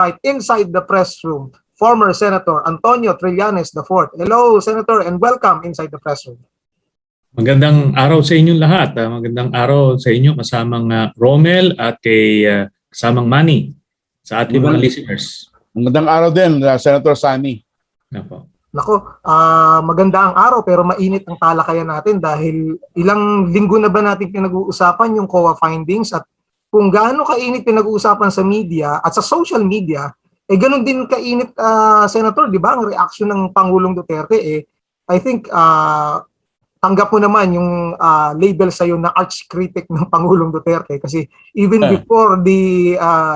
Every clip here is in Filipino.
right inside the press room, former Senator Antonio Trillanes IV. Hello, Senator, and welcome inside the press room. Magandang araw sa inyong lahat. Magandang araw sa inyo kasamang Romel at kay kasamang Manny sa ating mga listeners. Magandang araw din, Senator Sani. Nako, maganda ang araw pero mainit ang talakayan natin dahil ilang linggo na ba natin pinag-uusapan yung COA findings at kung gaano kainit pinag-uusapan sa media at sa social media, ganun din kainit, Senator, di ba? Ang reaction ng Pangulong Duterte, I think, tanggap mo naman yung label sa'yo na arch critic ng Pangulong Duterte kasi even before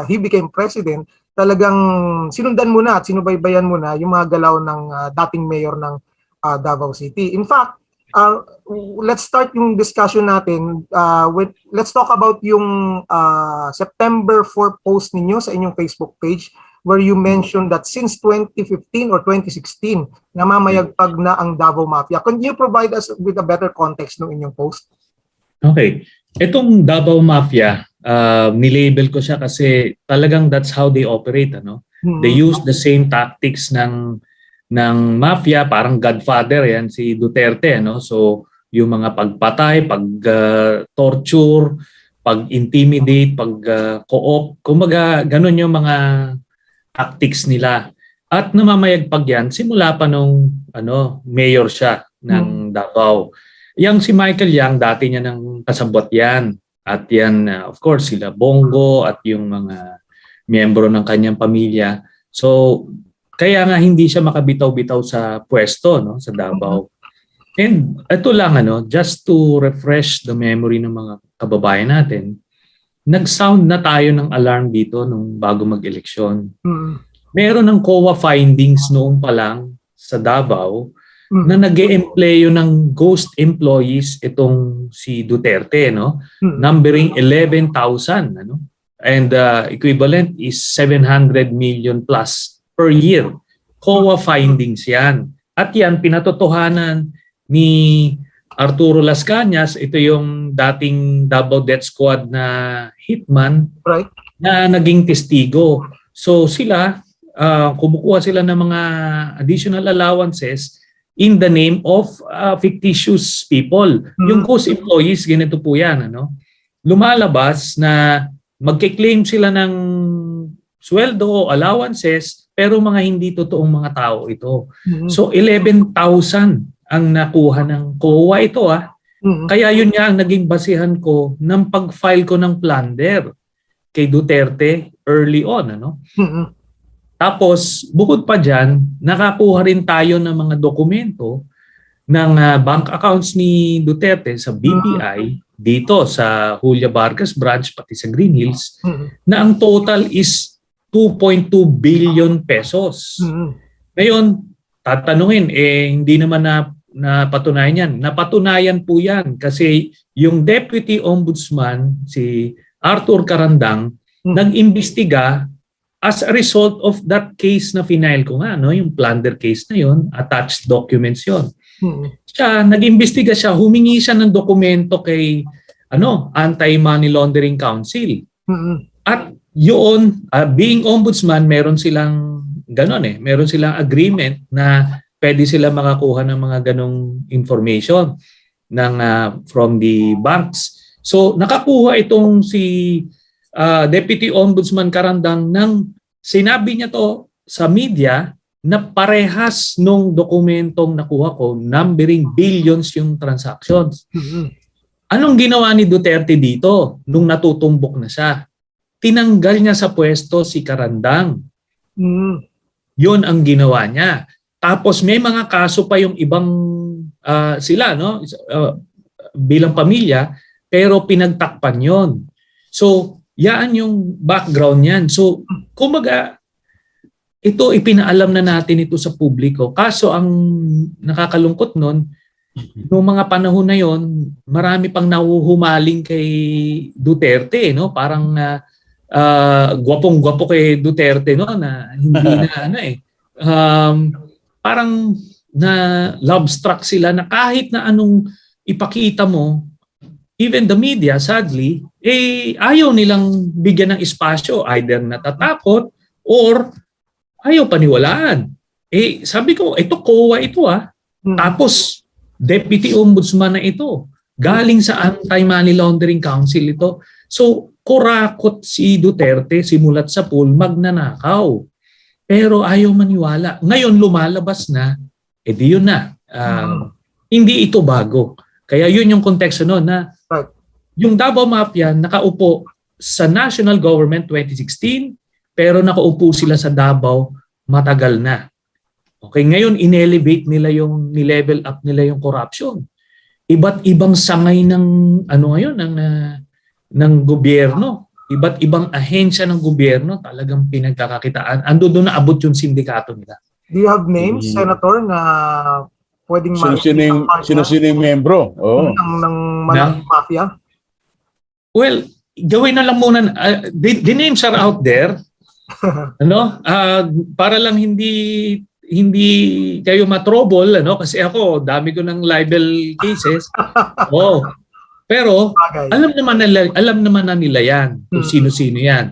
he became president, talagang sinundan mo na at sinubaybayan mo na yung mga galaw ng dating mayor ng Davao City. In fact, let's start yung discussion natin. Let's talk about yung September 4 post ninyo sa inyong Facebook page where you mentioned that since 2015 or 2016, namamayagpag na ang Davao Mafia. Can you provide us with a better context ng inyong post? Okay. Itong Davao Mafia, nilabel ko siya kasi talagang that's how they operate. Ano? They use the same tactics ng mafia, parang godfather yan si Duterte. Ano? So yung mga pagpatay, pag-torture, pag-intimidate, pag-co-op, kumbaga ganun yung mga tactics nila. At namamayagpag yan simula pa nung mayor siya ng Davao. Yang si Michael Yang, dati niya ng kasabot yan. At yan, of course, sila Bongo at yung mga miyembro ng kanyang pamilya. So, kaya nga hindi siya makabitaw-bitaw sa pwesto, no, sa Davao. And ito lang, just to refresh the memory ng mga kababayan natin, nag-sound na tayo ng alarm dito nung bago mag-eleksyon. Meron ng COA findings noong pa lang sa Davao na nag-e-employo ng ghost employees itong si Duterte, numbering 11,000, and equivalent is 700 million plus per year. COA findings yan. At yan, pinatotohanan ni Arturo Las Cañas, ito yung dating Davao Death Squad na hitman, right, na naging testigo. So sila, kumukuha sila ng mga additional allowances in the name of fictitious people. Yung ghost employees, ganito po yan. Lumalabas na magkiklaim sila ng sweldo o allowances pero mga hindi totoong mga tao ito. So 11,000 ang nakuha ng COA ito. Kaya yun nga ang naging basihan ko ng pag-file ko ng plunder kay Duterte early on. Tapos, bukod pa dyan, nakakuha rin tayo ng mga dokumento ng bank accounts ni Duterte sa BPI dito sa Julia Vargas branch pati sa Green Hills na ang total is 2.2 billion pesos. Ngayon, tatanungin, hindi naman napatunayan yan. Napatunayan po yan kasi yung Deputy Ombudsman, si Arthur Carandang, nag-imbestiga as a result of that case na final ko nga, yung plunder case na yon, attached documents yon. Siya, nag-imbestiga siya, humingi siya ng dokumento kay Anti-Money Laundering Council. At yun, being ombudsman, meron silang meron silang agreement na pwede sila makakuha ng mga ganong information from the banks. So nakakuha itong si Deputy Ombudsman Carandang ng sinabi niya to sa media na parehas nung dokumentong nakuha ko, numbering billions yung transactions. Anong ginawa ni Duterte dito nung natutumbok na siya? Tinanggal niya sa pwesto si Carandang. Yun ang ginawa niya. Tapos may mga kaso pa yung ibang sila bilang pamilya pero pinagtakpan yon. So yan yung background niyan. So kumbaga ito ipinaalam na natin ito sa publiko. Kaso ang nakakalungkot nun, noong mga panahon na yon, marami pang nahuhumaling kay Duterte, Parang gwapong-gwapo kay Duterte na hindi na parang na love struck sila na kahit na anong ipakita mo, even the media sadly, ayaw nilang bigyan ng espasyo, either natatakot or ayaw paniwalaan. Eh, sabi ko, ito COA ito Tapos, Deputy Ombudsman na ito. Galing sa Anti-Money Laundering Council ito. So, kurakot si Duterte simulat sa pool, magnanakaw. Pero ayaw maniwala. Ngayon, lumalabas na, di yun na. Hindi ito bago. Kaya yun yung konteksto noon na yung Davao Mafia nakaupo sa national government 2016, pero nakaupo sila sa Davao matagal na. Okay, ngayon inelevate nila ni-level up nila yung corruption. Iba't ibang sangay ng ngayon ng gobyerno, iba't ibang ahensya ng gobyerno talagang pinagkakakitaan. Ando doon na abot yung sindikato nila. Do you have names, Senator, na pwedeng sino yung membro? ng mafia? Well, gawin na lang muna. The names are out there. Para lang hindi kayo matrouble, kasi ako dami ko ng libel cases. Pero alam naman na nila 'yan, kung sino-sino 'yan.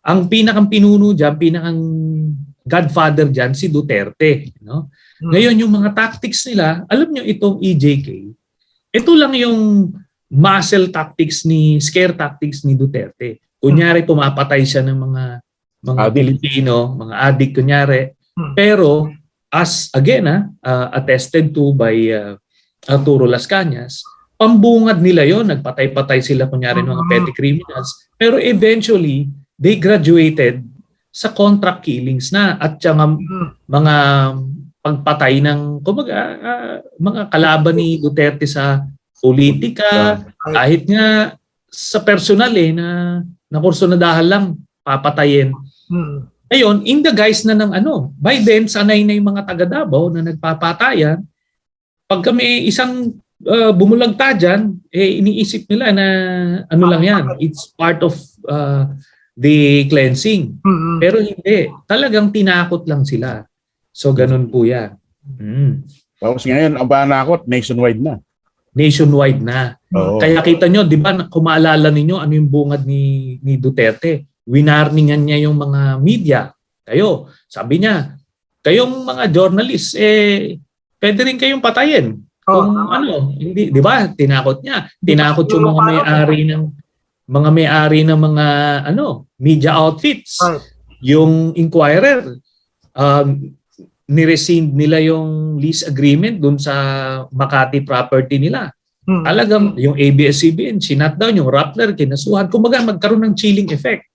Ang pinakang pinuno diyan, pinakang godfather diyan si Duterte, Ngayon yung mga tactics nila, alam niyo itong EJK. Ito lang yung muscle tactics scare tactics ni Duterte. Kunyari pumapatay siya ng mga Pilipino, mga addict kunyari. Pero as again, attested to by Arturo Las Cañas, pambungad nila yon, nagpatay-patay sila kunyari ng mga petty criminals. Pero eventually, they graduated sa contract killings na at saka mga pagpatay ng mga kalaban ni Duterte sa politika, kahit nga sa personal na kursunadahan lang papatayin. Ngayon, in the guise na ng by then, sanay na yung mga taga Davao na nagpapatayan. Pag kami isang bumulagta dyan, iniisip nila na lang yan. It's part of the cleansing. Pero hindi. Talagang tinakot lang sila. So, ganun po yan. Tapos ngayon, ang panakot, nationwide na. Nationwide na. Kaya kita nyo, di ba, kung maalala ninyo, ano yung bungad ni Duterte? Winarningan niya yung mga media. Kayo, sabi niya, kayong mga journalists, pwede rin kayong patayin. Kung hindi, di ba? Tinakot niya. Tinakot yung mga may-ari ng mga media outfits. Yung Inquirer, nirescind nila yung lease agreement dun sa Makati property nila. Talagang yung ABS-CBN, sinatdown yung Rappler, kinasuhan. Kumbaga magkaroon ng chilling effect.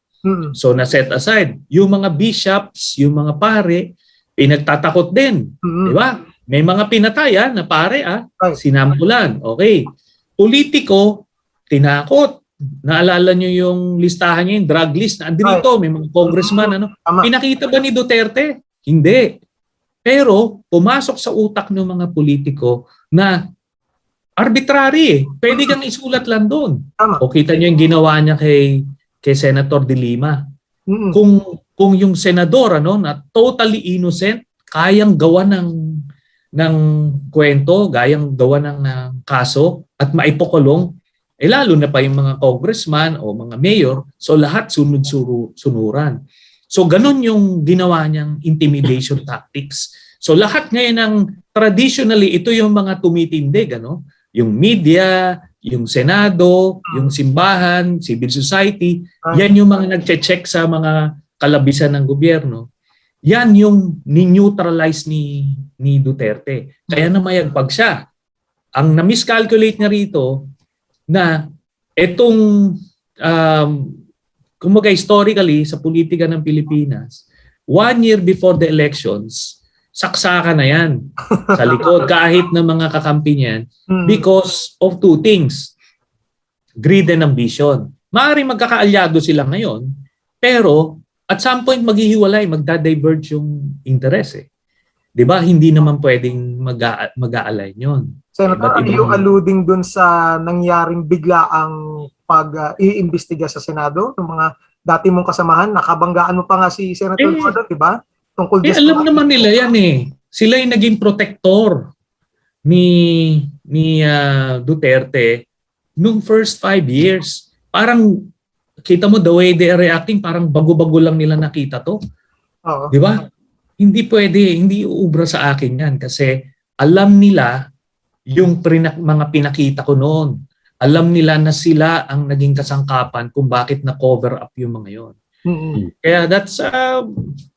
So na-set aside. Yung mga bishops, yung mga pare, pinagtatakot din. Di ba? May mga pinatayan na pare, sinampulan. Okay. Politiko, tinakot. Naalala nyo yung listahan niya, yung drug list na andito, may mga congressman. Pinakita ba ni Duterte? Hindi. Pero pumasok sa utak ng mga politiko na arbitrary. Pwede kang isulat lang doon. O kita nyo yung ginawa niya kay Senator De Lima. Kung yung senador na totally innocent, kayang gawa ng kwento, kayang gawa ng kaso at maipakulong, lalo na pa yung mga congressman o mga mayor, so lahat sunod-sunuran. So ganun yung ginawa niyang intimidation tactics. So lahat ngayon ng traditionally, ito yung mga tumitindig, yung media, yung Senado, yung simbahan, civil society, yan yung mga nagche-check sa mga kalabisan ng gobyerno. Yan yung ni-neutralize ni Duterte. Kaya namayagpag siya. Ang na-miscalculate niya rito na itong kumbaga historically sa politika ng Pilipinas, 1 year before the elections, saksakan na yan sa likod kahit ng mga kakampi niyan because of two things. Greed and ambition. Maaaring magkakaalyado sila ngayon, pero at some point maghihiwalay, magda-diverge yung interest. Diba? Hindi naman pwedeng mag-a-align yun. Senator, are you alluding dun sa nangyaring biglaang pag-iimbestiga sa Senado ng mga dati mong kasamahan? Nakabanggaan mo pa nga si Senator Gordon, di ba? Tungkol alam naman nila yan Sila yung naging protector ni Duterte nung first 5 years. Parang, kita mo the way they are reacting, parang bago-bago lang nila nakita to. Oo. Di ba? Hindi pwede, hindi uubra sa akin yan kasi alam nila yung mga pinakita ko noon. Alam nila na sila ang naging kasangkapan kung bakit na-cover up yung mga yon. Mm-mm. Kaya that's,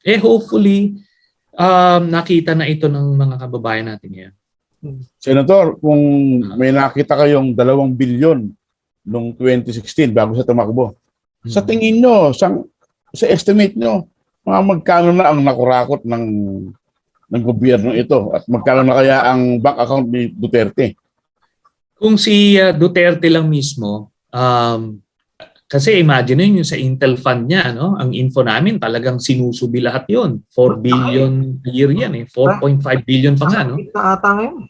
hopefully, nakita na ito ng mga kababayan natin yan. Senator, kung may nakita kayong 2 bilyon noong 2016 bago sa tumakbo, sa tingin nyo, sa estimate nyo, mga magkano na ang nakurakot ng gobyerno ito at magkano na kaya ang bank account ni Duterte? Kung si Duterte lang mismo, kasi imagine nyo yung sa Intel Fund niya, no? Ang info namin talagang sinusubi lahat yun. 4 billion a year yan eh. 4.5 billion pa nga, no? Na ata ngayon.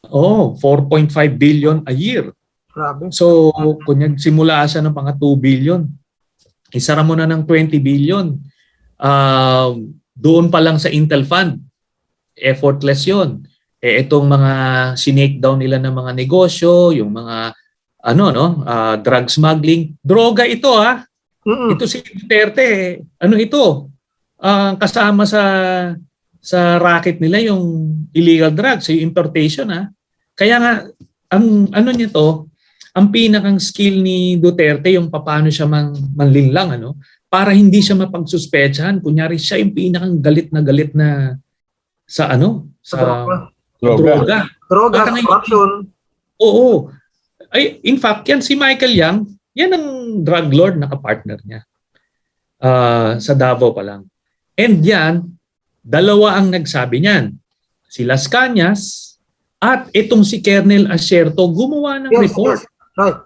Oo, 4.5 billion a year. Grabe. So, kung simula siya ng mga 2 billion, isara mo na ng 20 billion. Doon pa lang sa Intel Fund, effortless yun. Itong mga sinake down nila ng mga negosyo, yung mga drug smuggling, droga ito Mm-mm. Ito si Duterte, ano ito? Kasama sa racket nila yung illegal drugs, yung importation Kaya nga ang ang pinakang skill ni Duterte yung paano siya manlinlang para hindi siya mapagsuspechahan. Kunyari siya yung pinakang galit na sa droga. Droga, Baka ngayon- corruption. Oo. Ay, in fact, yan si Michael Yang, yan ang drug lord na kapartner niya. Sa Davao pa lang. And yan, 2 ang nagsabi niyan. Si Las Cañas at itong si Colonel Asierto gumawa ng report. Yes. Right.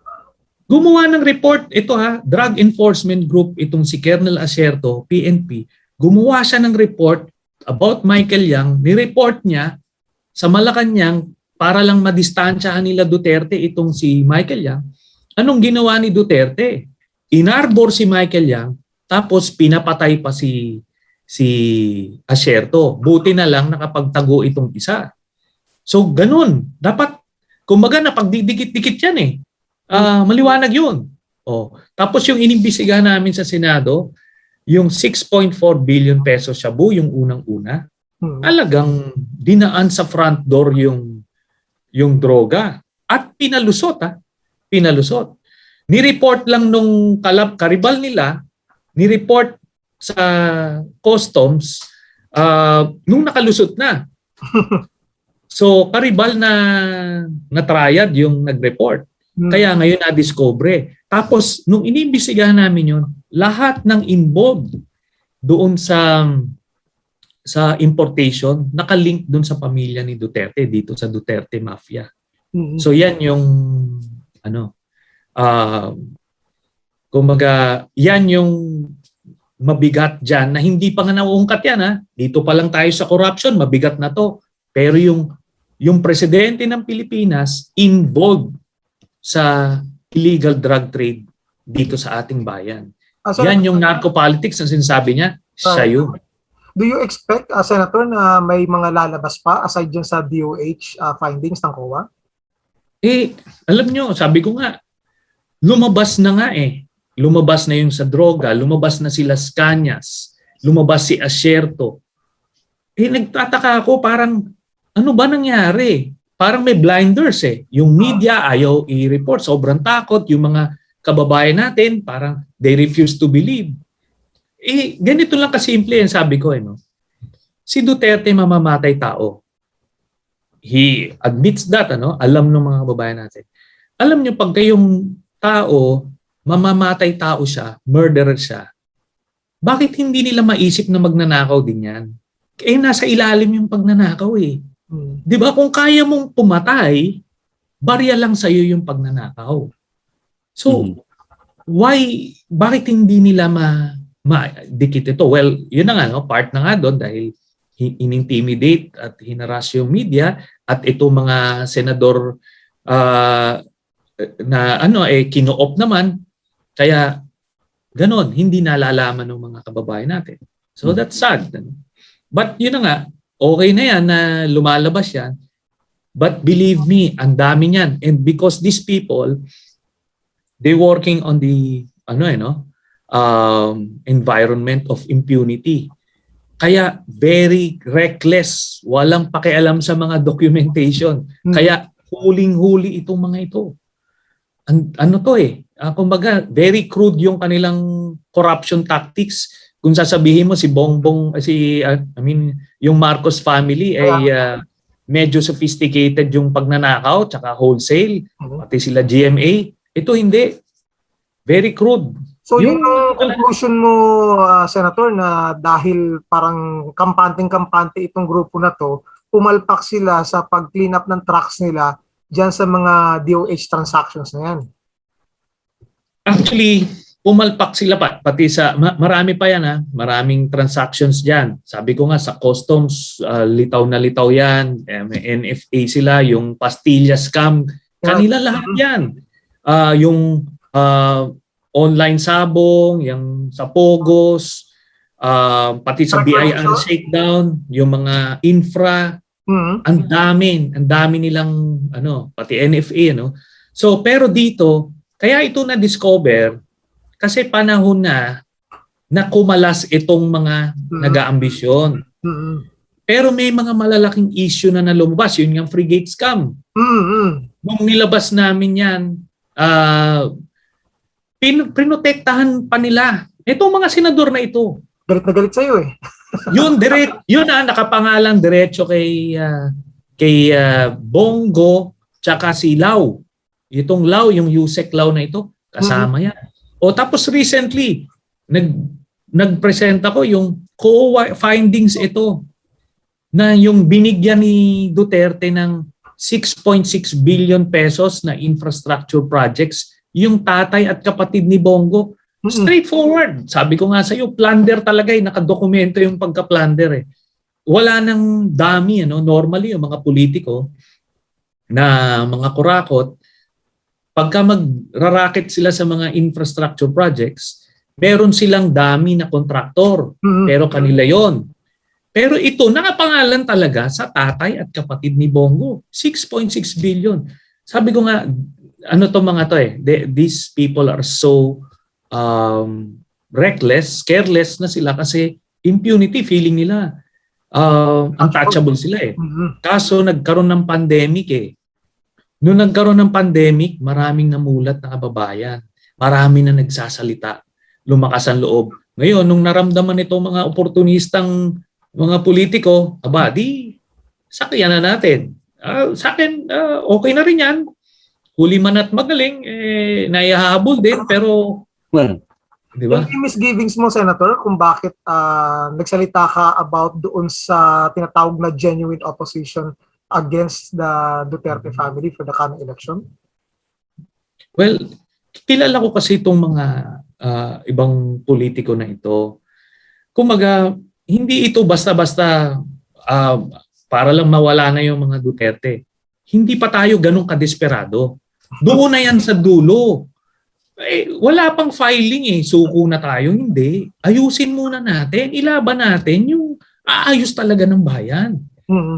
Gumawa ng report, ito Drug Enforcement Group, itong si Colonel Asierto, PNP, gumawa siya ng report about Michael Yang, ni-report niya sa Malacanang para lang madistansyahan nila Duterte itong si Michael Yang. Anong ginawa ni Duterte? Inarbor si Michael Yang, tapos pinapatay pa si Asierto. Buti na lang nakapagtago itong isa. So ganun. Dapat, kumbaga napagdidikit-dikit yan maliwanag yun. Tapos yung inimbisigahan namin sa Senado, yung 6.4 billion pesos shabu, yung unang-una, talagang dinaan sa front door yung droga at pinalusot pinalusot. Ni-report lang nung karibal nila, ni-report sa customs nung nakalusot na. So karibal na triad yung nag-report. Kaya ngayon na-discover. Tapos nung inimbisigahan namin yun, lahat ng involved doon sa importation, nakalink dun sa pamilya ni Duterte, dito sa Duterte Mafia. So yan yung kumbaga, yan yung mabigat dyan na hindi pa nga nauungkat yan Dito pa lang tayo sa corruption, mabigat na to. Pero yung presidente ng Pilipinas involved sa illegal drug trade dito sa ating bayan. Yan yung narco-politics na sinasabi niya, siya yun. Do you expect, Senator, na may mga lalabas pa aside dyan sa DOH findings ng COA? Alam nyo, sabi ko nga, lumabas na nga Lumabas na yung sa droga, lumabas na si Las Cañas, lumabas si Asierto. Nagtataka ako, parang ano ba nangyari? Parang may blinders Yung media ayaw i-report, sobrang takot. Yung mga kababayan natin, parang they refuse to believe. Ganito lang kasimple yan sabi ko. Si Duterte mamamatay tao. He admits that, alam ng mga kababayan natin. Alam niyo, pag kayong tao, mamamatay tao siya, murderer siya, bakit hindi nila maisip na magnanakaw din yan? Nasa ilalim yung pagnanakaw Di ba? Kung kaya mong pumatay, barya lang sa'yo yung pagnanakaw. So, bakit hindi nila ma-dikit ito? Well, yun na nga, part na nga doon dahil in-intimidate at hinaras yung media at itong mga senador na kino-op naman, kaya ganon, hindi nalalaman ng mga kababayan natin. So that's sad. But yun na nga, okay na yan na lumalabas yan. But believe me, ang dami niyan. And because these people, they working on the environment of impunity. Kaya very reckless, walang pakialam sa mga documentation. Kaya huling-huli itong mga ito. Ano to kumbaga, very crude yung kanilang corruption tactics. Kung sasabihin mo si Bongbong, yung Marcos family ay medyo sophisticated yung pagnanakaw, tsaka wholesale, pati sila GMA. Ito hindi. Very crude. So yung conclusion mo, Senator, na dahil parang kampanteng-kampante itong grupo na to, pumalpak sila sa pag-clean up ng tracks nila dyan sa mga DOH transactions na yan. Actually, pumalpak sila pati sa, marami pa yan maraming transactions dyan. Sabi ko nga sa customs, litaw na litaw yan, NFA sila, yung pastilla scam, kanila lahat yan. Yung online sabong, yung sa Pogos, pati sa BIR shakedown, yung mga infra, ang dami nilang pati NFA So pero dito, kaya ito na discover kasi panahon na kumalas itong mga nag-aambisyon. Pero may mga malalaking issue na lumabas, yun yung frigate scam. Nung nilabas namin yan, pinotektahan pa nila. Itong mga senador na ito. Galit na galit sa'yo Yun nakapangalan diretso kay Bongo tsaka si Lau. Itong Lau, yung Yusek Lau na ito, kasama yan. O tapos recently, nag-present ako yung COA findings ito na yung binigyan ni Duterte ng 6.6 billion pesos na infrastructure projects yung tatay at kapatid ni Bongo. Straightforward. Sabi ko nga sa iyo, plunder talaga nakadokumento yung pagka-plunder Wala nang dami normally yung mga politiko na mga kurakot pagka magraraket sila sa mga infrastructure projects, meron silang dami na kontraktor. Pero kanila yon. Pero ito, nakapangalan talaga sa tatay at kapatid ni Bongo. 6.6 billion. Sabi ko nga, to mga to these people are so reckless, careless na sila kasi impunity, feeling nila untouchable sila Kaso nagkaroon ng pandemic Noong nagkaroon ng pandemic, maraming namulat na kababayan. Marami na nagsasalita. Lumakas ang loob. Ngayon, nung naramdaman ito mga oportunistang mga politiko, sakyan na natin. Sa akin, okay na rin yan. Huli man at magaling, naihahabol din, pero di ba? Yung misgivings mo, Senator, kung bakit nagsalita ka about doon sa tinatawag na genuine opposition against the Duterte family for the coming election? Well, kilala ko kasi itong mga ibang politiko na ito. Kumaga, hindi ito basta-basta para lang mawala na yung mga Duterte. Hindi pa tayo ganun kadesperado. Doon na yan sa dulo. Wala pang filing suko na tayo. Hindi. Ayusin muna natin. Ilaban natin yung aayos talaga ng bayan.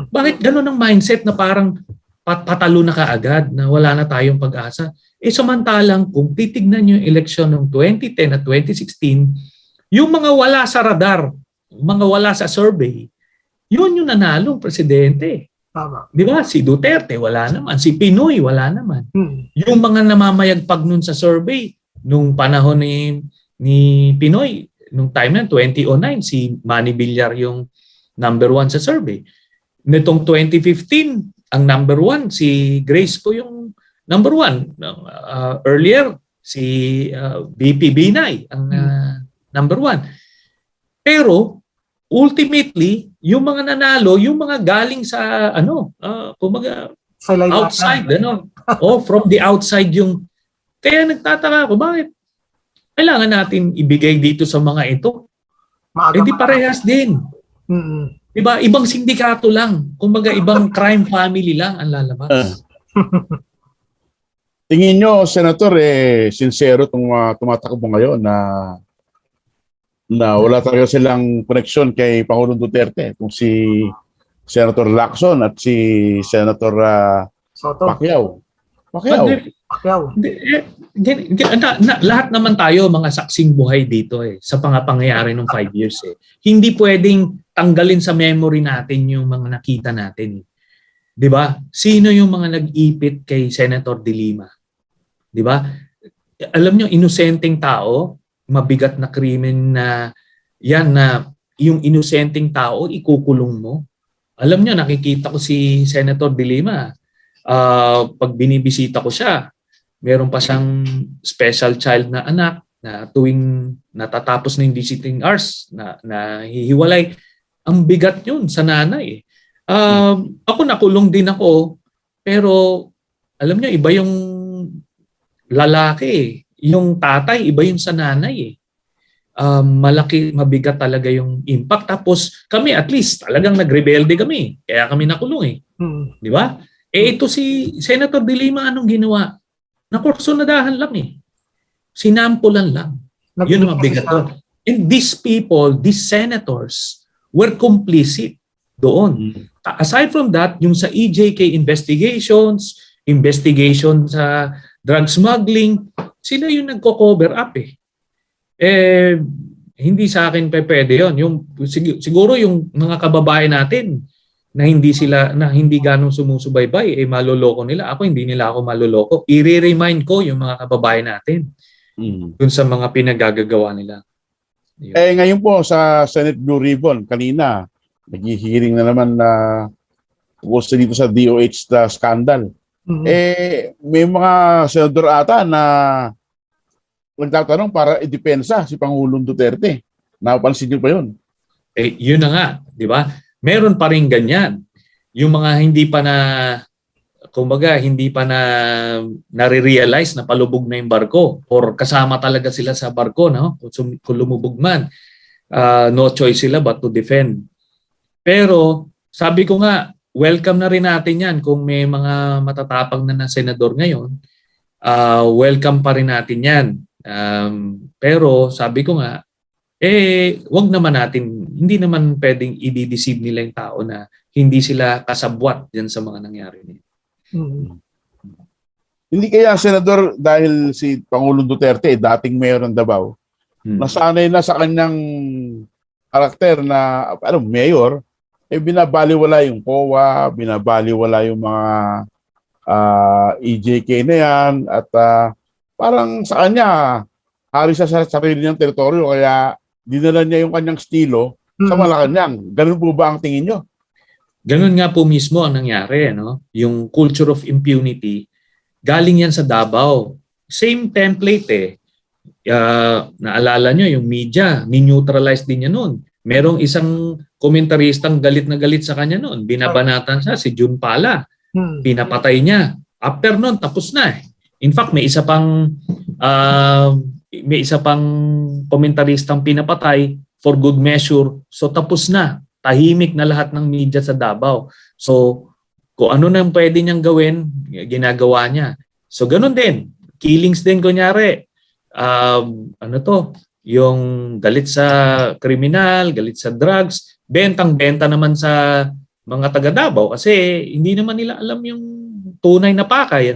Bakit ganun ang mindset na parang patalo na kaagad na wala na tayong pag-asa? Samantalang kung titignan yung eleksyon ng 2010 at 2016, yung mga wala sa radar, mga wala sa survey, yun yung nanalong presidente. Tama. Di ba? Si Duterte, wala naman. Si Pinoy, wala naman. Yung mga namamayagpag nun sa survey, nung panahon ni Pinoy, nung time na 2009, si Manny Villar yung number 1 sa survey. Nitong 2015, ang number 1, si Grace po yung number 1. Earlier, si BP Binay ang number 1. Pero, ultimately, yung mga nanalo, yung mga galing sa, kumaga, outside, from the outside yung, kaya nagtataka ako, bakit kailangan natin ibigay dito sa mga ito? Hindi parehas din. Diba? Ibang sindikato lang. Kumbaga, ibang crime family lang ang lalabas. Tingin nyo, Senator, sincero itong tumatakbo ngayon na wala talaga silang koneksyon kay Pangulong Duterte. Kung si Senator Lacson at si Senator Soto. Pacquiao. lahat naman tayo mga saksing buhay dito sa pangyayari ng 5 years Hindi pwedeng tanggalin sa memory natin yung mga nakita natin. 'Di ba? Sino yung mga nag-ipit kay Senator De Lima? 'Di ba? Alam nyo, inosenteng tao, mabigat na krimen na yan na yung inosenteng tao ikukulong mo. Alam nyo, nakikita ko si Senator De Lima. Pag binibisita ko siya, meron pa siyang special child na anak na tuwing natatapos na yung visiting hours na hihiwalay. Ang bigat yun sa nanay. Ako nakulong din ako, pero alam nyo, iba yung lalaki. Yung tatay, iba yung sa nanay malaki, mabigat talaga yung impact. Tapos kami at least talagang nagrebelde kami. Kaya kami nakulong Di ba? Ito si Senator De Lima, anong ginawa? Nakursunadahan lang Sinampulan lang. Yun ang mabigat doon. And these people, these senators, were complicit doon. Aside from that, yung sa EJK investigation sa drug smuggling, sila yung nagko-cover up hindi sa akin pwede yun. Siguro yung mga kababayan natin na hindi ganong sumusubaybay, maloloko nila. Ako, hindi nila ako maloloko. I-remind ko yung mga kababayan natin dun sa mga pinagagagawa nila. Ngayon po sa Senate Blue Ribbon, kanina, nag-hearing na naman na gusto dito sa DOH na scandal. May mga senador ata na nagtatanong para idepensa si Pangulong Duterte. Napansin niyo pa yun? Yun na nga, di ba? Meron pa rin ganyan. Yung mga hindi pa nare-realize na palubog na yung barko or kasama talaga sila sa barko, no? Kung lumubog man, no choice sila but to defend. Pero sabi ko nga, welcome na rin natin yan kung may mga matatapang na senador ngayon. Welcome pa rin natin yan. Pero sabi ko nga, wag naman natin, hindi naman pwedeng i-deceive nila yung tao na hindi sila kasabwat yan sa mga nangyari nila. Hindi kaya, Senador, dahil si Pangulong Duterte, dating mayor ng Davao, nasanay na sa kanyang karakter na mayor, binabaliwala yung COA, binabaliwala yung mga EJK na yan, at parang sa kanya, hari siya sa sarili niyang teritoryo, kaya dinala niya yung kanyang estilo sa Malacanang. Ganun po ba ang tingin nyo? Ganun nga po mismo ang nangyari, no? Yung culture of impunity, galing yan sa Davao. Same template naalala nyo, yung media, mineutralize din niya noon. Merong isang komentaristang galit na galit sa kanya noon. Binabanatan siya, si Jun Pala. Pinapatay niya. After noon, tapos na In fact, may isa pang komentaristang pinapatay for good measure. So tapos na. Tahimik na lahat ng media sa Davao. So kung ano nang pwede niyang gawin, ginagawa niya. So ganun din. Killings din kunyari. Yung galit sa kriminal, galit sa drugs, bentang-benta naman sa mga taga Davao kasi hindi naman nila alam yung tunay na pakay,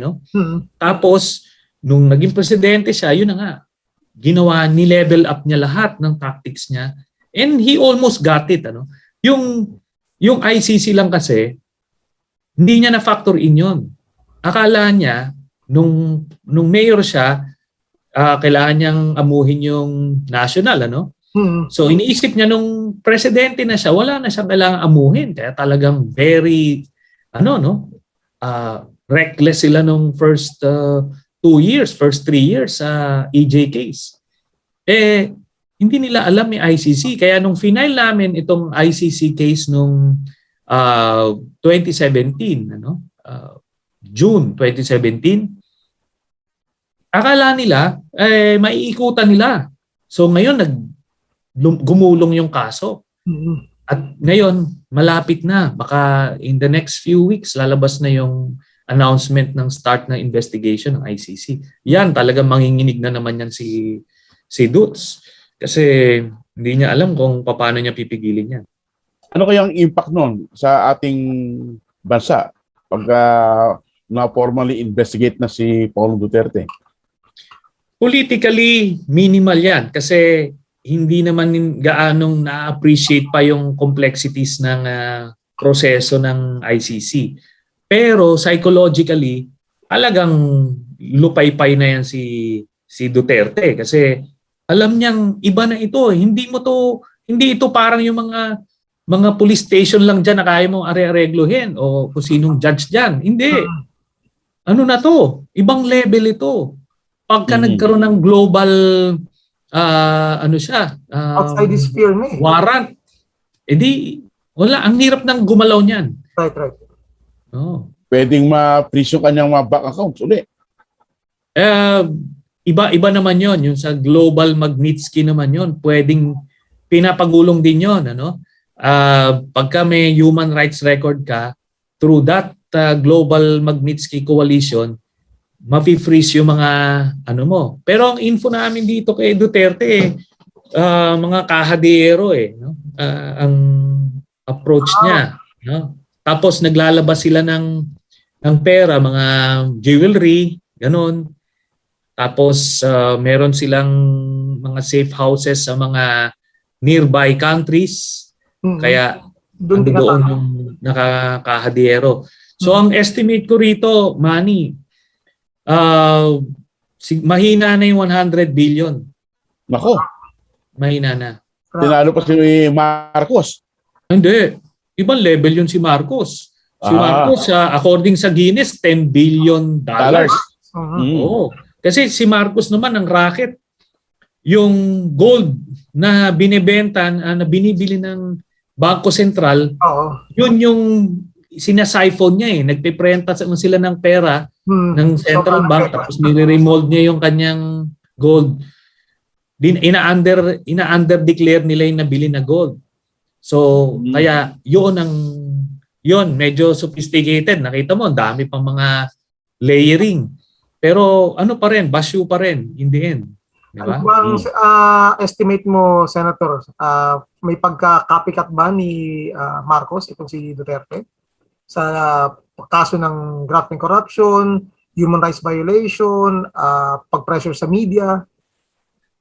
Tapos, nung naging presidente siya, yun na nga, ni-level up niya lahat ng tactics niya and he almost got it, Yung ICC lang kasi, hindi niya na-factor in yun. Akala niya, nung mayor siya, kailangan niyang amuhin yung national, So iniisip niya nung presidente na siya, wala na siyang kailangang amuhin. Kaya talagang very, reckless sila nung first 3 years sa EJ case. Hindi nila alam yung ICC. Kaya nung final namin itong ICC case nung 2017, June 2017, akala nila, maiikutan nila. So ngayon, gumulong yung kaso. At ngayon, malapit na. Baka in the next few weeks, lalabas na yung announcement ng start ng investigation ng ICC. Yan, talagang manginginig na naman yan si Dutz. Kasi hindi niya alam kung paano niya pipigilin yan. Ano kayang impact nun sa ating bansa pag na-formally investigate na si Paul Duterte? Politically, minimal yan kasi hindi naman gaanong na-appreciate pa yung complexities ng proseso ng ICC. Pero psychologically, talagang lupay-pay na yan si Duterte kasi alam niyang iba na ito. Hindi ito parang yung mga police station lang diyan na kaya mong are-areglohin o kung sinong judge diyan. Hindi. Ano na to? Ibang level ito. Pagka nagkaroon ng global Outside this sphere na eh. warrant, edi wala, ang hirap nang gumalaw niyan. Right. Oh. Pwedeng ma-freeze yung kanyang mga bank accounts uli. Iba naman yon, yung sa Global Magnitsky naman yon, pwedeng pinapagulong din yon, ano? Pagka may human rights record ka, through that Global Magnitsky Coalition, mapi-freeze yung mga ano mo. Pero ang info namin dito kay Duterte, mga kahadero no? Ang approach niya, no? Tapos naglalabas sila ng pera, mga jewelry, ganun. Tapos meron silang mga safe houses sa mga nearby countries. Kaya doon yung nakakahadiyero. So ang estimate ko rito, Manny, mahina na yung 100 billion. Nako, Mahina na. tinalo pa si Marcos. Hindi. Ibang level yun si Marcos. Si Marcos, according sa Guinness, $10 billion. Oo. Kasi si Marcos naman, ang racket, yung gold na binibenta, na binibili ng Bangko Sentral, yun yung sinasiphon niya eh. Nagpiprenta sila ng pera ng Central Bank, tapos nire-remold niya yung kanyang gold. Ina-under-declare nila yung nabili na gold. So, kaya yun, medyo sophisticated. Nakita mo, ang dami pang mga layering. Pero ano pa rin, basyo pa rin in the end. Diba? Ano bang estimate mo, Senator? May pagka-copycat ba ni Marcos, itong si Duterte, sa kaso ng graft and corruption, human rights violation, pag-pressure sa media?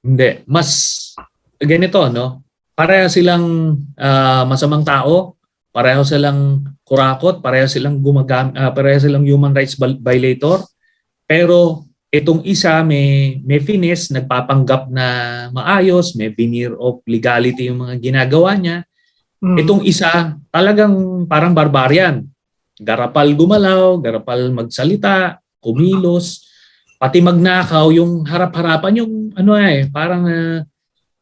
Hindi. Mas ganito, no? Pareho silang masamang tao, pareho silang kurakot, pareho silang pareho silang human rights violator. Pero itong isa may finesse, nagpapanggap na maayos, may veneer of legality yung mga ginagawa niya. Itong isa talagang parang barbarian. Garapal gumalaw, garapal magsalita, kumilos, pati magnakaw, yung harap-harapan yung parang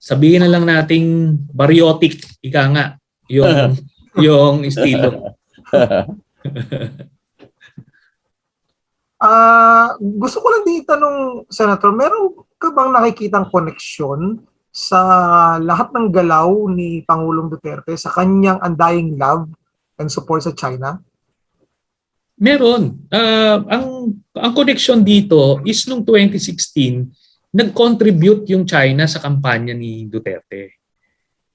sabihin na lang nating bariotic, ika nga, yung estilo. Gusto ko lang din itanong, Senator, meron ka bang nakikitang koneksyon sa lahat ng galaw ni Pangulong Duterte sa kanyang undying love and support sa China? Meron. Ang connection dito is nung 2016, nag-contribute yung China sa kampanya ni Duterte.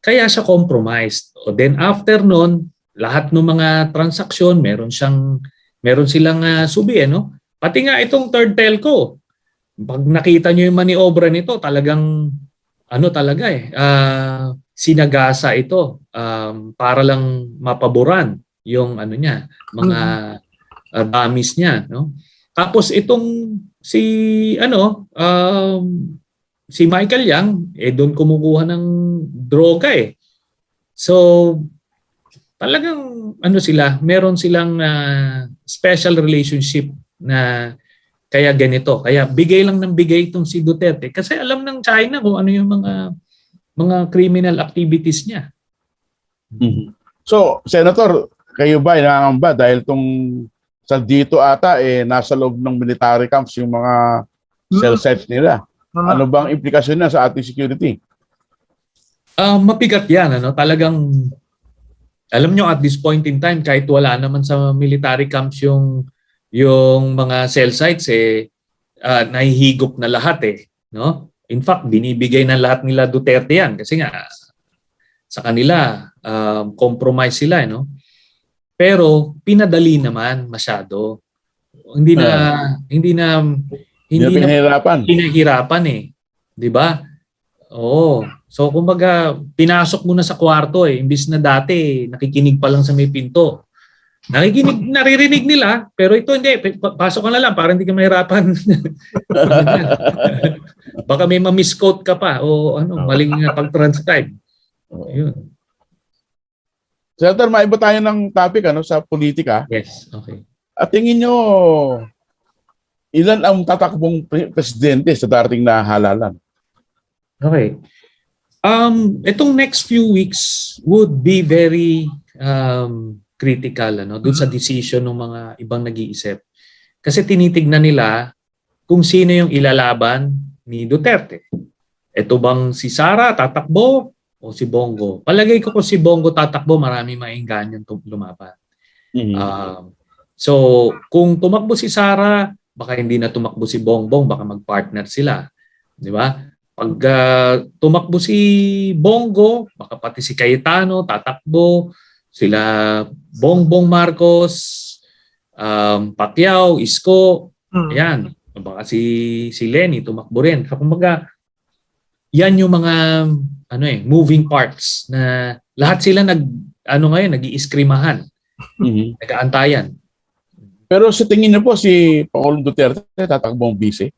Kaya siya compromised. O then after nun, lahat ng mga transaksyon, meron silang subi, no? Pati nga itong third telco. Pag nakita nyo yung maniobra nito, talagang sinagasa ito para lang mapaboran yung mga dummies niya, no? Tapos itong si Michael Yang doon kumukuha ng droga eh. So talagang meron silang special relationship na kaya ganito. Kaya bigay lang ng bigay itong si Duterte kasi alam ng China kung ano yung mga criminal activities niya. So, Senator, kayo ba nangangamba dahil sa dito ata nasa loob ng military camps yung mga cell sites nila? Ano bang implikasyon na sa ating security? Mabigat yan. Talagang, alam nyo at this point in time, kahit wala naman sa military camps yung mga cell sites, nahihigop na lahat no? In fact, binibigay na lahat nila Duterte yan kasi nga sa kanila, compromise sila. No? Pero pinadali naman masyado. Hindi Hindi na hindi na pinahirapan. pinahirapan eh. 'Di ba? Oo. So kumbaga, pinasok mo na sa kwarto eh. Imbis na dati, nakikinig pa lang sa may pinto. Naririnig nila, pero ito hindi. Pasok ka na lang para hindi ka mahirapan. Baka may ma-misquote ka pa o maling pag-transcribe. Yun. Senator, maiba tayo ng topic sa politika. Yes, okay. At tingin nyo, ilan ang tatakbong presidente sa darating na halalan? Okay. Itong next few weeks would be very critical doon sa decision ng mga ibang nag-iisip. Kasi tinitignan nila kung sino yung ilalaban ni Duterte. Ito bang si Sara tatakbo o si Bongo? Palagay ko kung si Bongo tatakbo, marami maingganyan lumaban. So, kung tumakbo si Sara, baka hindi na tumakbo si Bongbong, baka mag-partner sila. Di ba? Pag tumakbo si Bongo, baka pati si Cayetano tatakbo, sila Bongbong Marcos, Pacquiao, Isko, ayan. Baka si Lenny tumakbo rin. Kumbaga, yan yung mga moving parts na lahat sila ngayon nag-iiskrimahan. Nag-aantayan. Pero sa tingin niyo po si Pangulong Duterte tatakbong vice?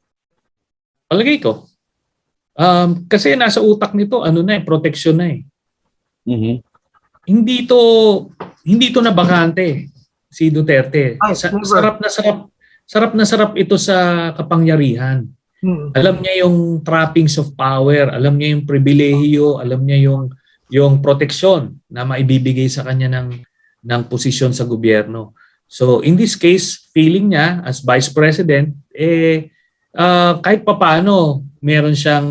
Palagay ko. Kasi nasa utak nito, protection na eh. Hindi to na bakante si Duterte. Sarap na sarap ito sa kapangyarihan. Alam niya yung trappings of power, alam niya yung pribilehiyo, alam niya yung proteksyon na maibibigay sa kanya ng posisyon sa gobyerno. So in this case, feeling niya as Vice President, kahit papaano meron siyang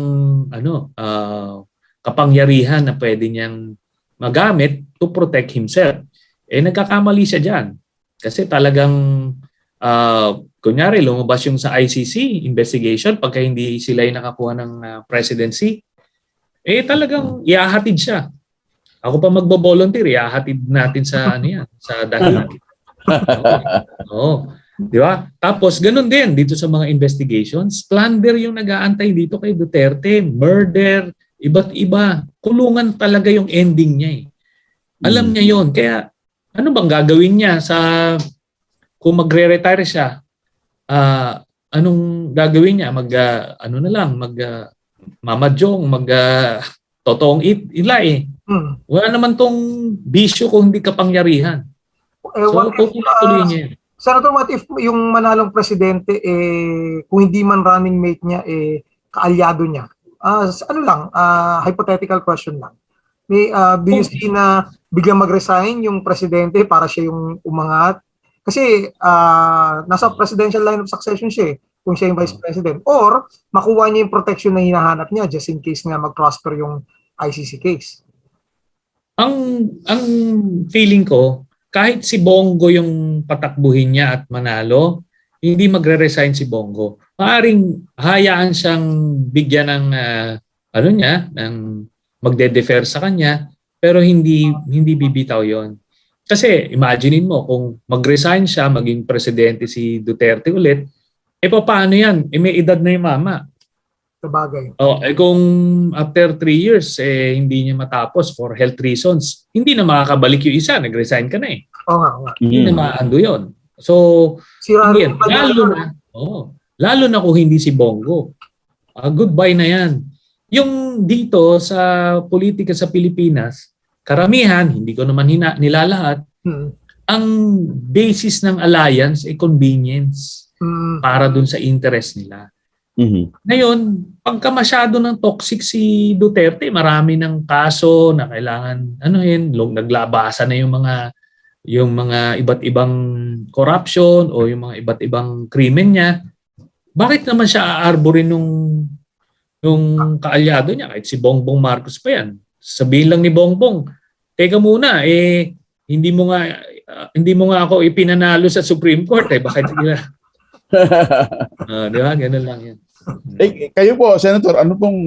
kapangyarihan na pwede niyang magamit to protect himself. Nagkakamali siya dyan. Kasi talagang kunyari lumabas yung sa ICC investigation pagka hindi sila yung nakakuha ng presidency, talagang iahatid siya. Ako pa magbo-volunteer, iahatid natin sa sa dahilan. Oo. Di ba? Tapos ganun din dito sa mga investigations, plunder yung nag-aantay dito kay Duterte, murder, iba't iba. Kulungan talaga yung ending niya eh. Alam niya yon. Kaya ano bang gagawin niya kung magre-retire siya? Anong gagawin niya? Mamadyong, totoong ila eh. Wala naman tong bisyo kung hindi kapangyarihan. So, tutuloy niya yan. Senator, what if yung manalong presidente, kung hindi man running mate niya, kaalyado niya? Hypothetical question lang. Do you see na biglang mag-resign yung presidente para siya yung umangat? Kasi nasa presidential line of succession siya kung siya yung vice president. Or makuha niya yung protection na hinahanap niya just in case nga mag-prosper yung ICC case. Ang feeling ko, kahit si Bongo yung patakbuhin niya at manalo, hindi magre-resign si Bongo. Maaring hayaan siyang bigyan ng ng magde-defer sa kanya, pero hindi bibitaw 'yon. Kasi imaginein mo kung mag-resign siya, maging presidente si Duterte ulit, paano 'yan? May edad na yung mama. Sabagay. Kung after 3 years hindi niya matapos for health reasons, hindi na makakabalik yung isa, nag-resign ka na eh. Hindi na maando 'yon. So, lalo na kung hindi si Bongo. Goodbye na 'yan. Yung dito sa politika sa Pilipinas, karamihan, hindi ko naman nilalahat, ang basis ng alliance ay convenience para dun sa interest nila. Ngayon, pagka masyado ng toxic si Duterte, marami ng kaso na kailangan naglabasan na yung mga iba't ibang corruption o yung mga iba't ibang krimen niya. Bakit naman siya aarborin nung kaalyado niya? Kahit si Bongbong Marcos pa yan. Sabihin lang ni Bongbong, teka muna, hindi mo nga ako ipinanalo sa Supreme Court bakit sila? Di ba? Ganun lang yan. Kayo po, Senator, ano pong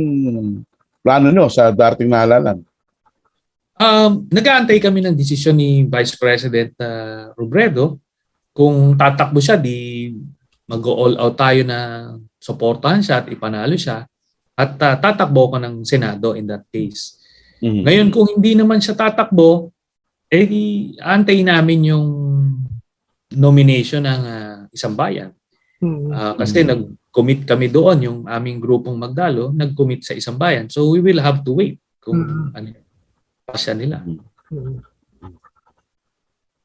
plano nyo sa darating na halalan? Nag-aantay kami ng desisyon ni Vice President Robredo. Kung tatakbo siya, di mag-all out tayo na suportahan siya at ipanalo siya at tatakbo ka ng Senado in that case. Mhm. Ngayon, kung hindi naman siya tatakbo, antayin namin yung nomination ng isang bayan. Kasi nag-commit kami doon, yung aming grupong Magdalo, nag-commit sa isang bayan. So we will have to wait kung ano pasya nila.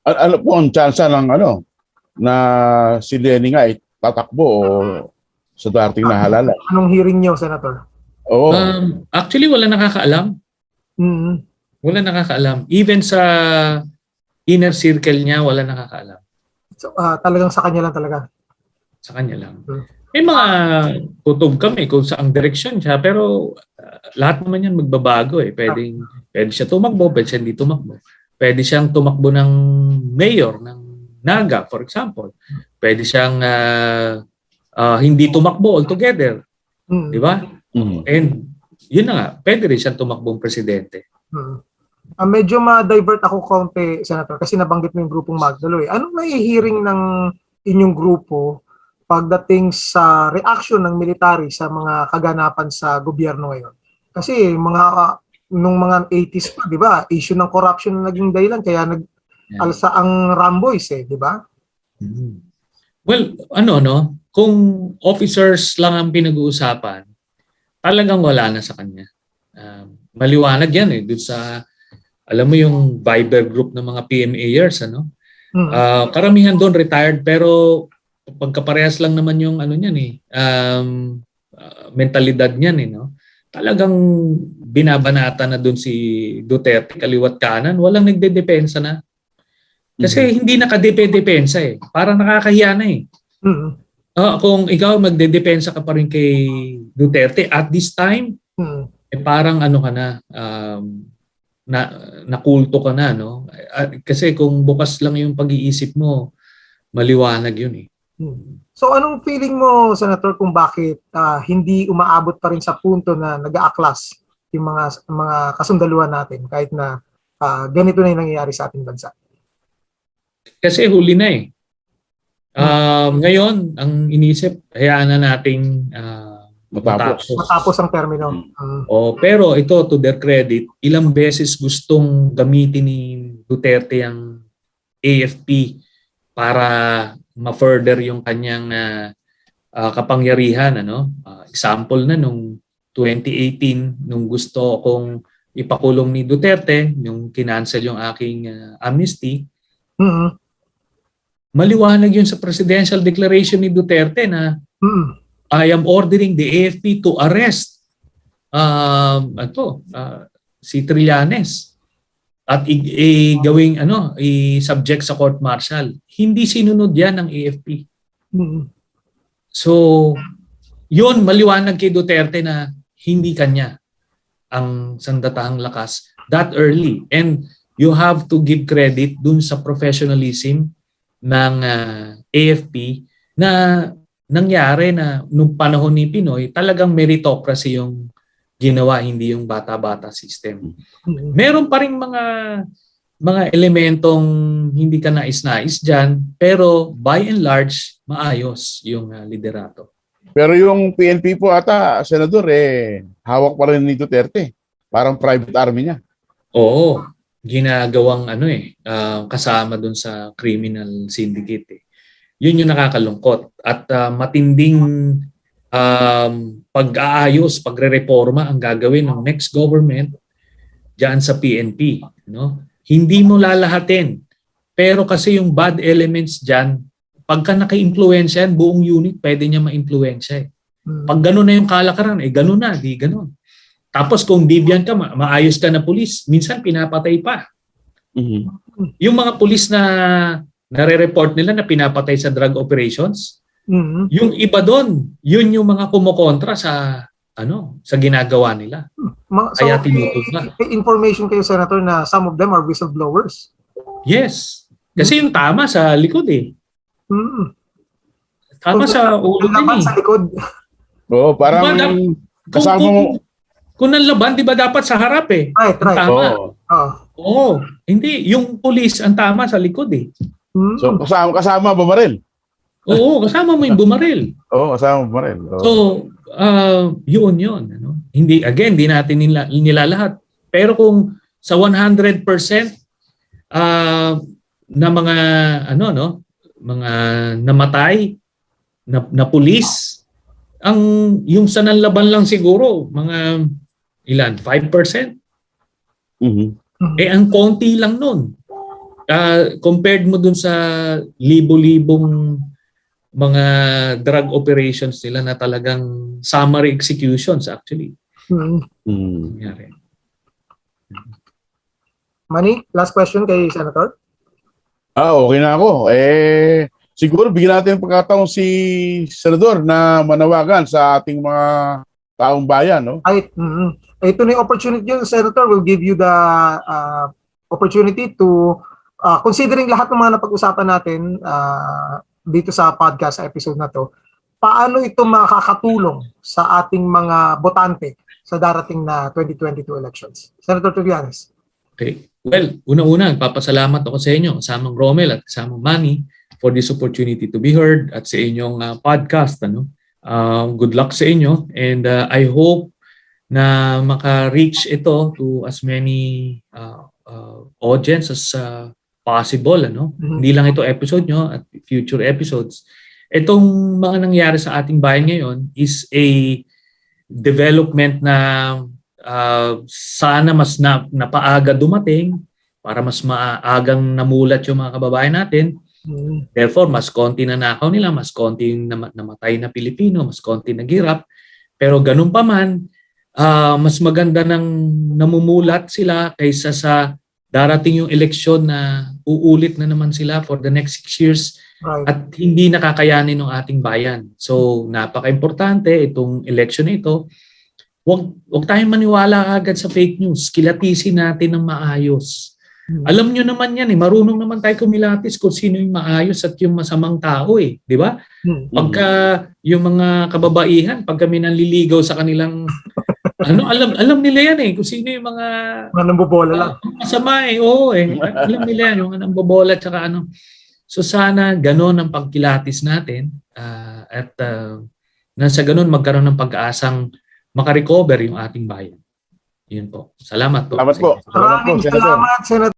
Ano po ang tsansa ng na si Lenny nga ay tatakbo o sa dating na halala? Anong hearing niyo, Senator? Oo. Actually, wala nakakaalam. Wala nakakaalam. Even sa inner circle niya, wala nakakaalam. So, talagang sa kanya lang talaga. Sa kanya lang. May mga kutob kami kung saang direksyon siya, pero lahat naman yan magbabago eh. Pwede siya tumakbo, pwede siya hindi tumakbo. Pwede siyang tumakbo ng mayor ng Naga, for example. Pwede siyang hindi tumakbo altogether. Di ba? And yun na nga, pwede rin siyang tumakbong presidente. Medyo ma-divert ako konti, Senator, kasi nabanggit mo yung grupong Magdalo eh. Anong nai-hearing ng inyong grupo pagdating sa reaction ng military sa mga kaganapan sa gobyerno ngayon? Kasi nung mga 80s pa, di ba, issue ng corruption na naging dahilan, kaya nag-alsa ang Ramboys eh, di ba? Well, kung officers lang ang pinag-uusapan, talagang wala na sa kanya. Maliwanag yan eh, dun sa, alam mo yung Viber group ng mga PMAers, karamihan doon retired, pero pagkaparehas lang naman yung niyan eh, mentalidad niyan eh, no? Talagang binabanata na doon si Duterte kaliwat kanan, walang nagdedepensa na. Kasi hindi nakadepensa eh. Parang nakakahiya na eh. Kung ikaw magdedepensa ka pa rin kay Duterte at this time, parang ka na, nakulto ka na, no? Kasi kung bukas lang yung pag-iisip mo, maliwanag yun eh. So anong feeling mo, Senator, kung bakit hindi umaabot pa rin sa punto na nag-aaklas yung mga kasundaluhan natin kahit na ganito na yung nangyayari sa ating bansa? Kasi huli na eh. Ngayon, ang iniisip, hayaan na nating matapos ang termino. Pero ito, to their credit, ilang beses gustong gamitin ni Duterte ang AFP para ma-further yung kanyang kapangyarihan. Example na nung 2018, nung gusto kong ipakulong ni Duterte, nung kinancel yung aking amnesty, maliwanag yun sa presidential declaration ni Duterte na I am ordering the AFP to arrest si Trillanes at gawing i-subject sa court martial. Hindi sinunod yan ng AFP. So, yun maliwanag kay Duterte na hindi kanya ang sandatahang lakas that early. And you have to give credit dun sa professionalism ng AFP na nangyari na nung panahon ni Pinoy, talagang meritocracy yung ginawa, hindi yung bata-bata system. Meron pa rin mga elementong hindi ka nais-nais dyan, pero by and large, maayos yung liderato. Pero yung PNP po ata, Senador, hawak pa rin ni Duterte. Parang private army niya. Oo, ginagawang kasama dun sa criminal syndicate eh. Yun yung nakakalungkot. At matinding pag-aayos, pagre-reforma ang gagawin ng next government dyan sa PNP. Hindi mo lalahatin. Pero kasi yung bad elements dyan, pagka naka-influensya yan, buong unit pwede niya ma-influensya. Pag gano'n na yung kalakaran, gano'n na, di gano'n. Tapos kung deviant ka, maayos ka na pulis, minsan pinapatay pa. Yung mga pulis na nare-report nila na pinapatay sa drug operations, yung iba doon, yun yung mga kumukontra sa ginagawa nila. Kaya tinutok na. May information kayo, Senator, na some of them are whistleblowers? Yes. Kasi yung tama sa likod eh. Tama sa ulo din eh. Sa likod. Oo, parang kasama mo. Kung nanlaban, di ba dapat sa harap eh? Right. Tama. Hindi. Yung police ang tama sa likod eh. So kasama ba rin? Oo, kasama mo yung bumaril. Oo, kasama mo rin. Oo. So, yun. Ano? Hindi natin nilalahat. Pero kung sa 100% na mga mga namatay na pulis, yung sa nanlaban lang siguro mga ilan, 5%. Mhm. Ang konti lang nun. Compared mo dun sa libo-libong mga drug operations nila na talagang summary executions actually. Mhm. Nangyari. Manny, last question kay Senator. Okay na ako. Siguro bigyan natin ng pagkataon si Senador na manawagan sa ating mga taong bayan, no? Ito na yung opportunity yun, Senator. Will give you the opportunity to, considering lahat ng mga napag-usapan natin dito sa podcast sa episode na to, paano ito makakatulong sa ating mga botante sa darating na 2022 elections? Senator Trillanes. Okay. Well, unang-una, nagpapasalamat ako sa inyo, kasamang Romel at kasamang Manny for this opportunity to be heard at sa inyong podcast. Good luck sa inyo and I hope na maka-reach ito to as many audience as possible. Hindi lang ito episode nyo at future episodes. Itong mga nangyari sa ating bayan ngayon is a development na sana mas napaaga dumating para mas maagang namulat yung mga kababayan natin. Therefore, mas konti na nakaw nila, mas konti namatay na Pilipino, mas konti naghirap. Pero ganun pa man, mas maganda nang namumulat sila kaysa sa darating yung eleksyon na uulit na naman sila for the next 6 years at hindi nakakayanin ng ating bayan. So, napaka-importante itong election na ito. Huwag tayong maniwala agad sa fake news. Kilatisin natin ng maayos. Alam nyo naman yan marunong naman tayo kumilatis kung sino yung maayos at yung masamang tao di ba? Pagka yung mga kababaihan, pag kami nanliligaw sa kanilang alam nila yan kung sino yung mga nambobola lang. Masama alam nila yan yung nambobola tsaka ano. So sana ganon ang pagkilatis natin at nasa ganon magkaroon ng pag-aasang makarecover yung ating bayan. Yun po. Salamat po. Salamat po. Maraming salamat, Senator.